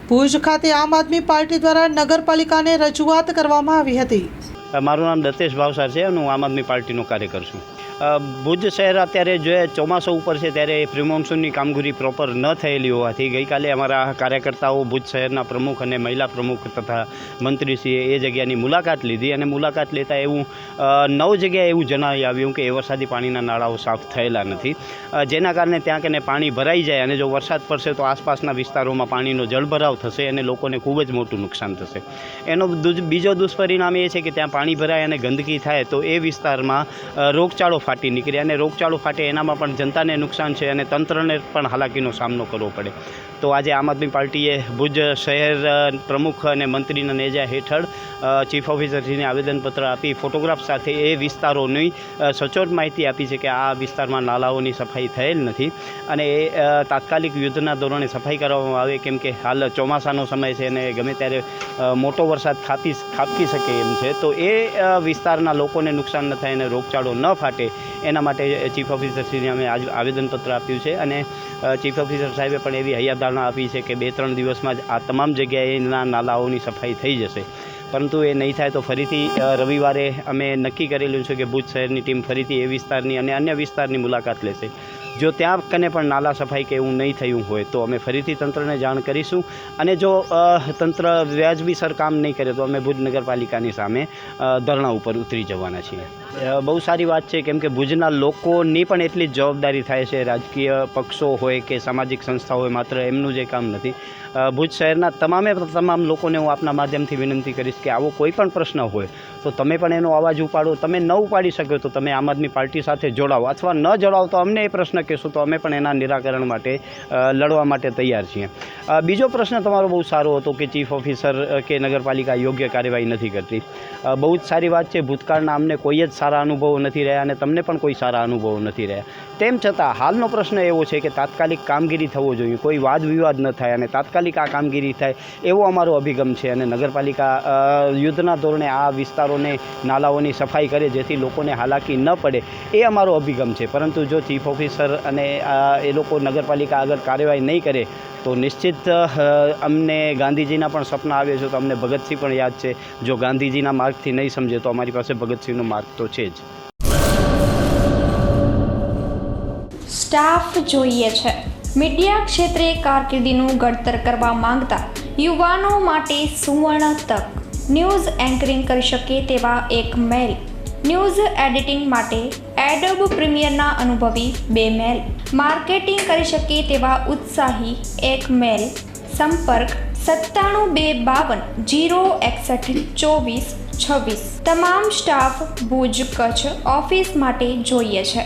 ભુજ ખાતે આમ આદમી પાર્ટી દ્વારા નગરપાલિકાને રજૂઆત કરવામાં આવી હતી. મારું નામ દત્તેશ ભાવસાર છે અને હું આમ આદમી પાર્ટીનો કાર્યકર છું. ભુજ શહેર અત્યારે જે ચોમાસું ઉપર છે ત્યારે પ્રી મોન્સૂનની કામગીરી પ્રોપર ન થયેલી હોવાથી ગઈકાલે અમારા કાર્યકર્તાઓ ભુજ શહેરના પ્રમુખ અને મહિલા પ્રમુખ તથા મંત્રીશ્રીએ એ જગ્યાની મુલાકાત લીધી અને મુલાકાત લેતા એવું 9 જગ્યાએ એવું જણાવી આવ્યું કે એ વરસાદી પાણીના નાળાઓ સાફ થયેલા નથી, જેના કારણે ત્યાં કને પાણી ભરાઈ જાય અને જો વરસાદ પડશે તો આસપાસના વિસ્તારોમાં પાણીનો જળભરાવ થશે અને લોકોને ખૂબ જ મોટું નુકસાન થશે. એનો બીજો દુષ્પરિણામ એ છે કે ત્યાં પાણી ભરાય અને ગંદકી થાય તો એ વિસ્તારમાં રોગચાળો ફાટી નીકળે અને રોગચાળો ફાટે એનામાં પણ જનતાને નુકસાન છે અને તંત્રને પણ હાલાકીનો સામનો કરવો પડે. તો આજે આમ આદમી પાર્ટીએ ભુજ શહેર પ્રમુખ અને મંત્રીના નેજા હેઠળ ચીફ ઓફિસરશ્રીને આવેદનપત્ર આપી ફોટોગ્રાફ સાથે એ વિસ્તારોની સચોટ માહિતી આપી છે કે આ વિસ્તારમાં નાલાઓની સફાઈ થયેલ નથી અને એ તાત્કાલિક યુદ્ધના ધોરણે સફાઈ કરવામાં આવે, કેમ કે હાલ ચોમાસાનો સમય છે અને ગમે ત્યારે મોટો વરસાદ ખાબકી શકે એમ છે. તો એ વિસ્તારના લોકોને નુકસાન ન થાય અને રોગચાળો ન ફાટે એના માટે ચીફ ઓફિસરશ્રીને અમે આજ આવેદનપત્ર આપ્યું છે અને ચીફ ઓફિસર સાહેબે પણ એવી હૈયાધારણા આપી છે કે 2-3 દિવસમાં જ આ તમામ જગ્યાએના નાલાઓની સફાઈ થઈ જશે. પરંતુ એ નહીં થાય તો ફરીથી રવિવારે અમે નક્કી કરેલું છે કે ભુજ શહેરની ટીમ ફરીથી એ વિસ્તારની અને અન્ય વિસ્તારની મુલાકાત લેશે. જો ત્યાં કને પણ નાલા સફાઈ કે એવું નહીં થયું હોય તો અમે ફરીથી તંત્રને જાણ કરીશું અને જો તંત્ર વ્યાજબીસર કામ નહીં કરે તો અમે ભુજ નગરપાલિકાની સામે ધરણા ઉપર ઉતરી જવાના છીએ. બહુ સારી વાત છે, કેમ કે ભુજના લોકોની પણ એટલી જ જવાબદારી થાય છે. રાજકીય પક્ષો હોય કે સામાજિક સંસ્થા હોય, માત્ર એમનું જે કામ નથી. ભુજ શહેરના તમામ લોકોને હું આપના માધ્યમથી વિનંતી કરીશ કે આવો કોઈ પણ પ્રશ્ન હોય તો તમે પણ એનો અવાજ ઉપાડો. તમે ન ઉપાડી શકો તો તમે આમ આદમી પાર્ટી સાથે જોડાઓ અથવા ન જોડાઓ તો અમને એ પ્રશ્ન કહેશો તો અમે પણ એના નિરાકરણ માટે લડવા માટે તૈયાર છીએ. બીજો પ્રશ્ન તમારો બહુ સારો હતો કે ચીફ ઓફિસર કે નગરપાલિકા યોગ્ય કાર્યવાહી નથી કરતી. બહુ જ સારી વાત છે. ભૂતકાળના અમને કોઈ જ સારા અનુભવો નથી રહ્યા અને તમને પણ કોઈ સારા અનુભવો નથી રહ્યા. તેમ છતાં હાલનો પ્રશ્ન એવો છે કે તાત્કાલિક કામગીરી થવો જોઈએ, કોઈ વાદ વિવાદ ન થાય અને તાત્કાલિક આ કામગીરી થાય એવો અમારો અભિગમ છે અને નગરપાલિકા યુદ્ધના ધોરણે આ વિસ્તારોને નાલાઓની સફાઈ કરે જેથી લોકોને હાલાકી ન પડે એ અમારો અભિગમ છે. પરંતુ જો ચીફ ઓફિસર અને એ લોકો નગરપાલિકા આગળ કાર્યવાહી નહીં કરે તો નિશ્ચિત અમને ગાંધીજીના પણ સપના આવે છે તો અમને ભગતસિંહ પણ યાદ છે. જો ગાંધીજીના માર્ગથી નહીં સમજે તો અમારી પાસે ભગતસિંહનો માર્ગ તો છે જ. સ્ટાફ જોઈએ છે. મીડિયા ક્ષેત્રે કારકિર્દીનું ઘડતર કરવા માંગતા યુવાનો માટે સુવર્ણ તક. ન્યૂઝ એન્કરિંગ કરી શકે તેવા એક મેલ. ન્યૂઝ એડિટિંગ માટે એડોબ પ્રીમિયરના અનુભવી 2 મેલ. માર્કેટિંગ કરી શકે તેવા ઉત્સાહી 1 મેલ. સંપર્ક 97 252 061 24 26. તમામ સ્ટાફ ભુજ કચ્છ ઓફિસ માટે જોઈએ છે.